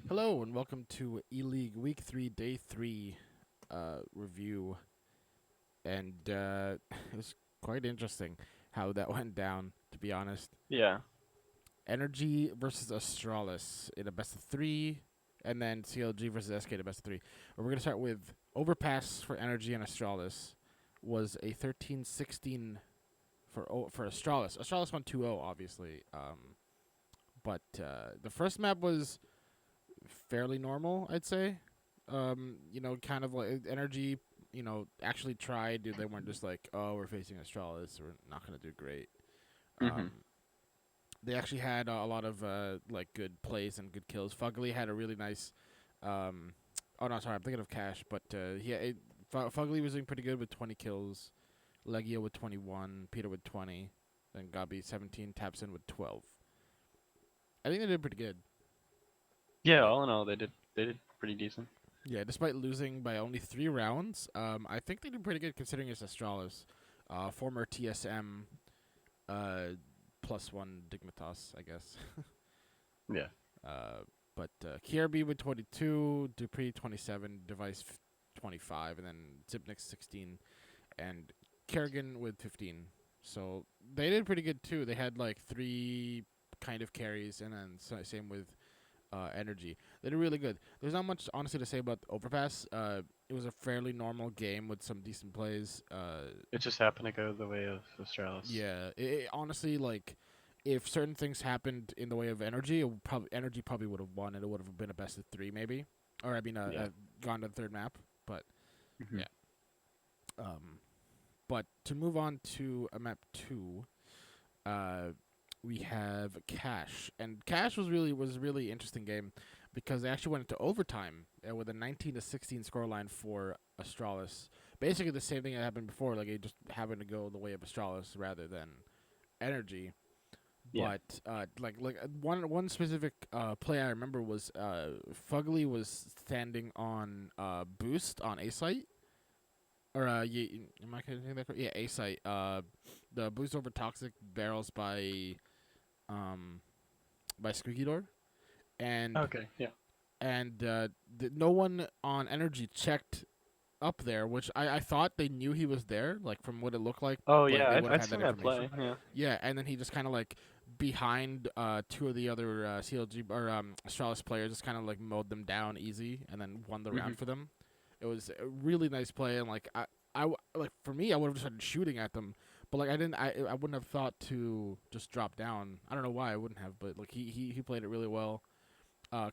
Hello and welcome to ELeague Week 3, Day 3 review. And it was quite interesting how that went down, to be honest. Yeah. Energy versus Astralis in a best of 3, and then CLG versus SK in a best of 3. We're going to start with Overpass for Energy and Astralis was a 13-16 for Astralis. Astralis won 2-0, obviously. But the first map was fairly normal, I'd say. Kind of like energy. Actually tried. They weren't just like, oh, we're facing Astralis, we're not gonna do great. Mhm. They actually had a lot of like good plays and good kills. Fugly had a really nice. Oh no, sorry, I'm thinking of Cash, but Fugly was doing pretty good with 20 kills. Legio with 21, Peter with 20, then Gabi 17, Tapson with 12. I think they did pretty good. Yeah, Like, all in all they did pretty decent. yeah, despite losing by only 3 rounds, I think they did pretty good considering it's Astralis, former TSM, uh, +1 Dignitas, I guess. Yeah. But Kierby with 22, Dupree 27, Device 25, and then Zipnix 16, and Kerrigan with 15. So they did pretty good too. They had like 3 kind of carries, and then same with energy. They did really good. There's not much honestly to say about Overpass. It was a fairly normal game with some decent plays. It just happened to go the way of Australis. Yeah, honestly, like, if certain things happened in the way of energy, energy probably would have won, and it would have been a best of 3 maybe, or I mean, Yeah. gone to the third map. But Mhm. yeah. Um, but to move on to a map 2, uh, we have Cash, and Cash was a really interesting game because they actually went into overtime with a 19-16 scoreline for Astralis. Basically, the same thing that happened before. Like, it just happened to go the way of Astralis rather than Energy. Yeah. But one specific play I remember was Fugly was standing on boost on A site. Or am I saying that correct? Yeah, A site. The boost over toxic barrels um by Squeaky Door, and Okay. Yeah. no one on energy checked up there, which I thought they knew he was there, like from what it looked Oh like yeah, they I'd would have I'd had that seen that information. play. Yeah. Yeah, and then he just kind of like behind 2 of the other CLG or Astralis players, just kind of like mowed them down easy, and then won the round Mhm. for them. It was a really nice play, and like like for me, I would have just started shooting at them, but like I wouldn't have thought to just drop down. I don't know why I wouldn't have, but like he played it really well.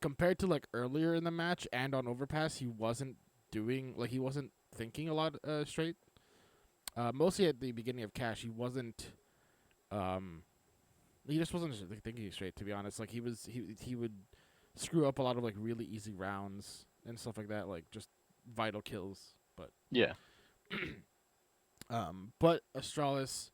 Compared to like earlier in the match and on Overpass, he wasn't thinking a lot straight. Mostly at the beginning of Cash, um, he just wasn't thinking straight. To be honest, like he would screw up a lot of like really easy rounds and stuff like that, like just vital kills. Yeah. But Astralis,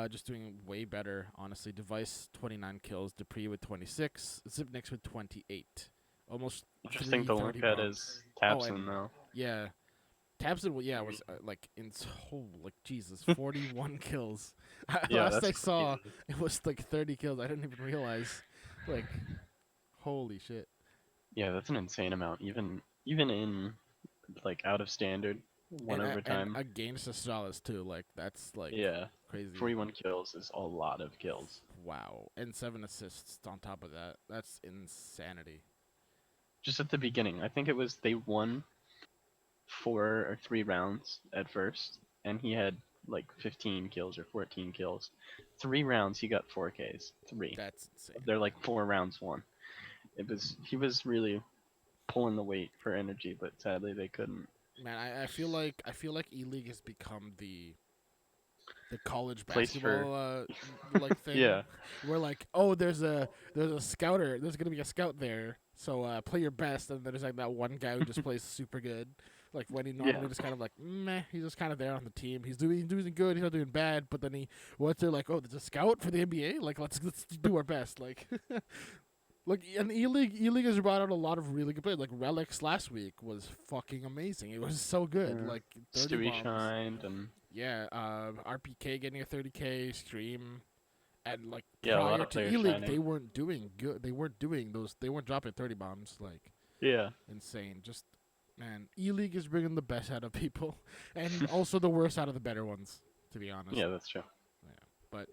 just doing way better. Honestly, Device 29 kills, Dupree with 26, Zipnix with 28, almost Interesting to 330 look at bombs. is Oh, Tapson and though. yeah, Tabson, yeah, was like like Jesus, 41 kills. Yeah, Last that's I saw, crazy. it was like 30 kills. I didn't even realize. Like, holy shit. Yeah, that's an insane amount. Even in like out of standard, one And overtime. against Astralis too. Like that's like Yeah. crazy. 41 kills is a lot of kills. Wow. And 7 assists on top of that. That's insanity. Just at the beginning, I think it was they won 4 or 3 rounds at first, and he had like 15 kills or 14 kills. 3 rounds, he got 4 Ks. Three. That's insane. They're like 4 rounds won. He was really pulling the weight for energy, but sadly they couldn't. Man, I feel like ELeague has become the college Place for basketball like thing yeah, where like there's a scouter, there's gonna be a scout there, so play your best, and there's like that one guy who just plays super good, like when he yeah, normally just kind of like meh, he's just kind of there on the team, he's doing good, he's not doing bad, but then he once they're like, oh, there's a scout for the NBA, like let's do our best, like like, and ELeague has brought out a lot of really good players. Like Relics last week was fucking amazing. It was so good. yeah. Like 30 Stewie bombs. shined and Yeah, RPK getting a 30K stream, And like Yeah, a lot prior of to players ELeague, shining. they weren't doing good. They weren't doing those. They weren't dropping 30 bombs like Yeah. insane. Just man, ELeague is bringing the best out of people, and also the worst out of the better ones. To be honest. Yeah, that's true. Yeah. But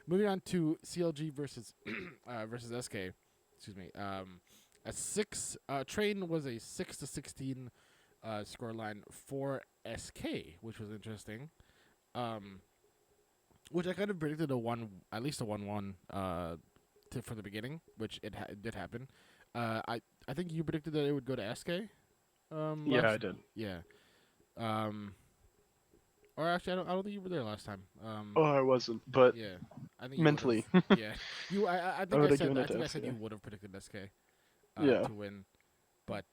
moving on to CLG versus versus SK. Excuse me. A six train was a 6-16 scoreline for SK, which was interesting. Um, which I kind of predicted at least a 1-1 for the beginning, which it did happen. I think you predicted that it would go to SK. Yeah, Last I did. yeah. Um, or actually, I don't think you were there last time. Oh, I wasn't, but Yeah, I think you would have. mentally, Yeah, you. I I think would I have said. given I it think to I said SK. you would have predicted SK Yeah. to win, but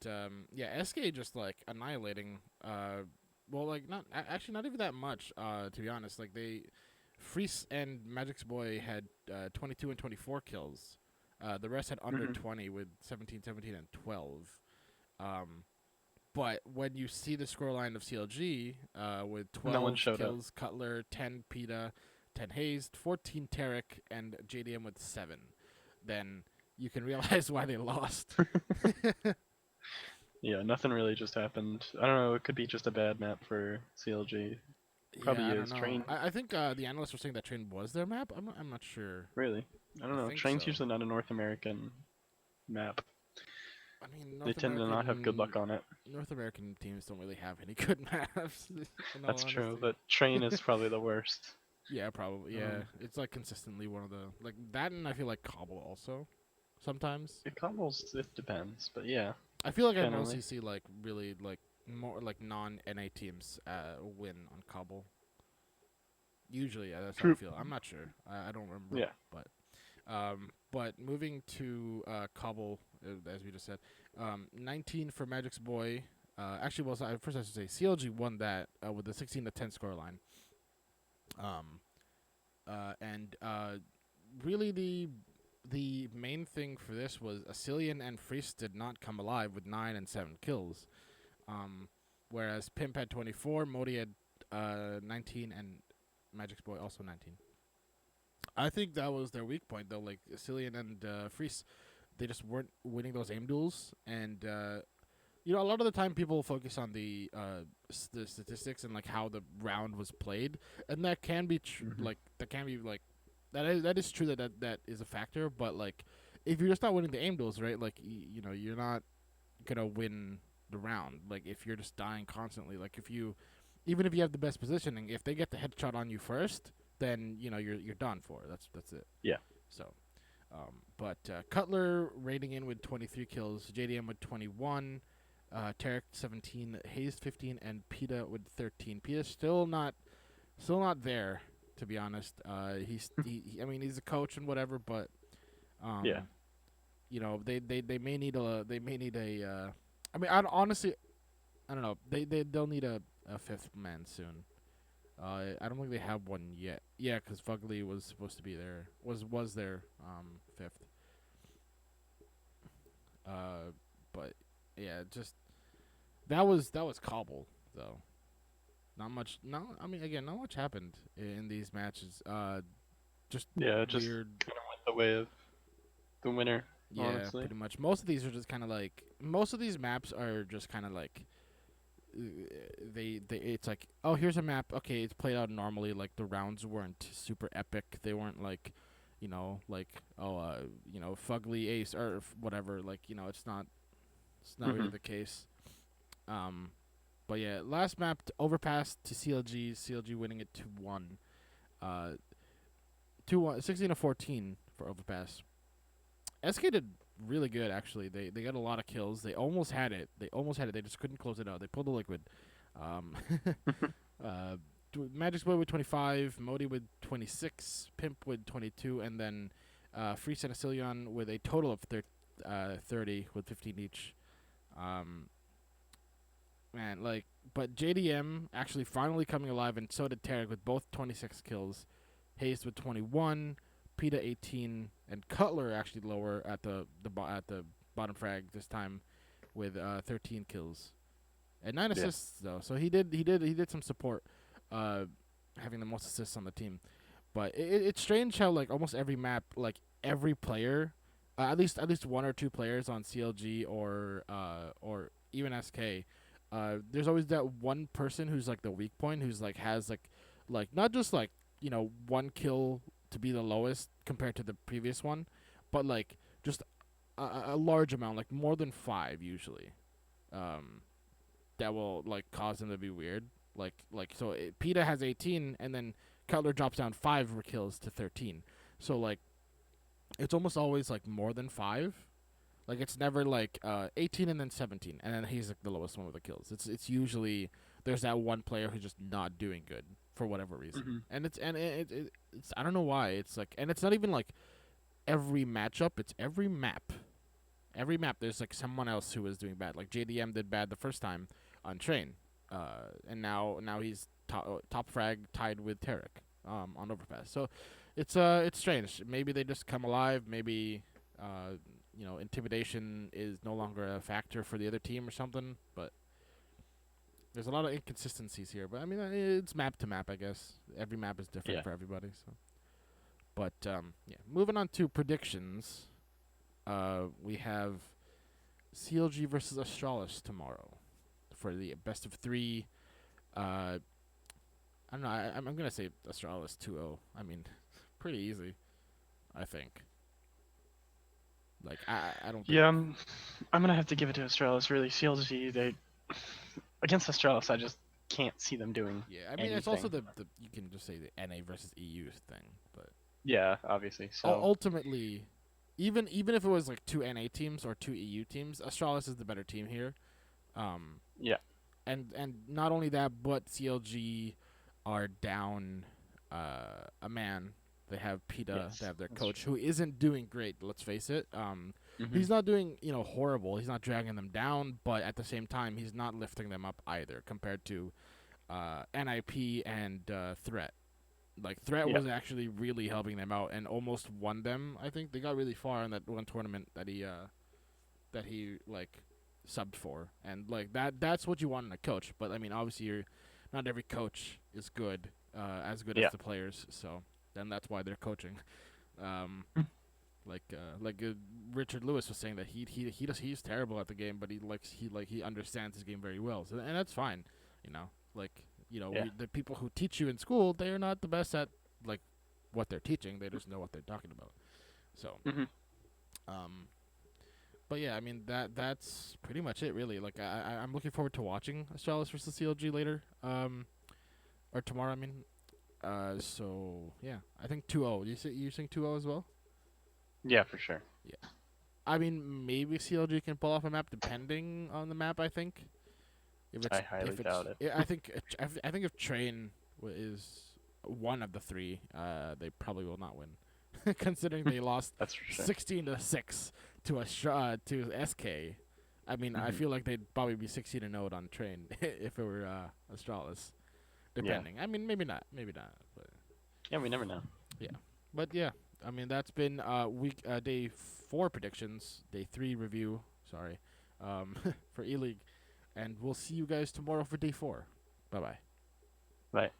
yeah, SK just like annihilating. Well, like actually not even that much. To be honest, like Freeze and Magic's Boy had 22 and 24 kills. The rest had under Hmm. 20 with 17, 17, and 12. Um, but when you see the scoreline of CLG with No one 12 showed up. kills, Cutler, 10 Peta, 10 Hazed, 14 Tarek, and JDM with 7, then you can realize why they lost. Yeah, nothing really just happened. I don't know. It could be just a bad map for CLG. Yeah, Probably I don't is. know. Train. I think the analysts were saying that Train was their map. I'm not sure. Really? I don't I know. think Train's so. usually not a North American map. I mean, They tend to not have good luck on it. North American teams don't really have any good maps. In all That's true, honesty. but Train is probably the worst. Yeah, probably. Yeah, Um, it's like consistently one of the like that, and I feel like Cobble also sometimes. it combos, it depends, but yeah, I feel like I generally. mostly see like really like more like non-NA teams win on Cobble. Usually, yeah, that's how I True. feel. I'm not sure. I don't remember, Yeah. but moving to Cobble, as we just said, 19 for Magic's Boy. Actually, well, so first I should say CLG won that with the 16-10 scoreline. Um, and really the main thing for this was Asilian and Freeze did not come alive with 9 and 7 kills. Um, whereas Pimp had 24, Modi had 19, and Magic's Boy also 19. I think that was their weak point though. Like Asilian and Freeze, they just weren't winning those aim duels, and you know, a lot of the time people focus on the statistics and like how the round was played, and that can be Hmm. that is true that is a factor. But like, if you're just not winning the aim duels, right? Like you know, you're not gonna win the round. Like if you're just dying constantly, like even if you have the best positioning, if they get the headshot on you first, then you know you're done for. That's it. Yeah. So. But Cutler rating in with 23 kills, JDM with 21, Tarek 17, Hayes 15, and Peta with 13. Peta's still not there, to be honest. I mean he's a coach and whatever, but Yeah. you know they may need a. I mean I honestly I don't know they'll need a fifth man soon. I don't think they have one yet. Yeah, because Fugly was supposed to be there. Was there fifth. Uh, but yeah, just that was Cobble though. Not much. No, I mean again, not much happened in these matches. Just Yeah, it just weird. kind of went the way of the winner, Yeah, honestly. pretty much. Most of these are just kind of like most of these maps are just kind of like they it's like, oh, here's a map, okay, it's played out normally, like the rounds weren't super epic, they weren't like, you know, like, oh, you know, Fugly ace or whatever, like, you know, it's not really Hmm. the case. um but yeah, last map overpass to CLG winning it 2-1. 2-1, 16-14 for overpass. SK did really good actually. They got a lot of kills. They just couldn't close it out. They pulled the liquid. Um, uh, Magic's Boy with 25, Modi with 26, Pimp with 22, and then Free Senecillion with a total of 30 with 15 each. Um, man, like, but JDM actually finally coming alive, and so did Tarek with both 26 kills. Hayes with 21, Peta 18, and Cutler actually lower at the bottom frag this time with 13 kills and 9 Yeah. assists though. So he did some support, uh, having the most assists on the team. But it's strange how like almost every map, like every player, at least one or two players on CLG or even SK, there's always that one person who's like the weak point, who's like has like not just like one kill to be the lowest compared to the previous one, but like just a large amount, like more than five usually. Um, that will like cause them to be weird. So PETA has 18, and then Cutler drops down 5 kills to 13. So like it's almost always like more than 5. Like it's never like 18 and then 17, and then he's like the lowest one with the kills. It's usually there's that one player who's just not doing good for whatever reason, Hmm. and it's I don't know why. It's like, and it's not even like every matchup. It's every map. Every map, there's like someone else who is doing bad. Like JDM did bad the first time on Train, and now he's top frag tied with Tarek on Overpass. So it's strange. Maybe they just come alive. Maybe intimidation is no longer a factor for the other team or something. But there's a lot of inconsistencies here. But I mean, it's map to map, I guess. Every map is different Yeah. for everybody. So, but yeah, moving on to predictions. We have CLG versus Astralis tomorrow for the best of 3. I don't know. I'm gonna say Astralis 2-0. I mean, pretty easy, I think. Like I don't think. Yeah, I'm gonna have to give it to Astralis. Really, CLG, they against Astralis, I just can't see them doing Yeah, I mean it's also anything. the you can just say the NA versus EU thing, but Yeah, obviously. So ultimately, even if it was like 2 NA teams or 2 EU teams, Astralis is the better team here. Um, yeah, and not only that, but CLG are down a man. They have PETA. They yes, have their that's coach true. who isn't doing great. Let's face it. Hmm. He's not doing horrible. He's not dragging them down, but at the same time, he's not lifting them up either. Compared to NIP and Threat. Like Threat Yeah, was actually really helping them out and almost won them. I think they got really far in that one tournament that he like subbed for, and like that's what you want in a coach. But I mean, obviously, not every coach is good, as good as yeah, the players. So then that's why they're coaching. Um, like Richard Lewis was saying that he's terrible at the game, but he understands his game very well. So and that's fine, you know. Like yeah. the people who teach you in school, they are not the best at like what they're teaching. They just know what they're talking about. So Hmm. um, but yeah, I mean that's pretty much it, really. Like I'm looking forward to watching Astralis versus CLG later, or tomorrow. I mean, so yeah, I think 2-0. You think 2-0 as well? Yeah, for sure. Yeah. I mean, maybe CLG can pull off a map depending on the map. I think if I it's highly if it's doubt it. I think if Train is one of the 3, they probably will not win, considering they lost That's for sure. 16-6 to SK. I mean, I Hmm. feel like they'd probably be 16-0 on Train if it were Astralis. Yeah, Depending. I mean, maybe not. But yeah. We never know. yeah, but yeah. I mean, that's been day 4 predictions, day 3 review. Sorry, for ELeague, and we'll see you guys tomorrow for day 4. Bye bye. But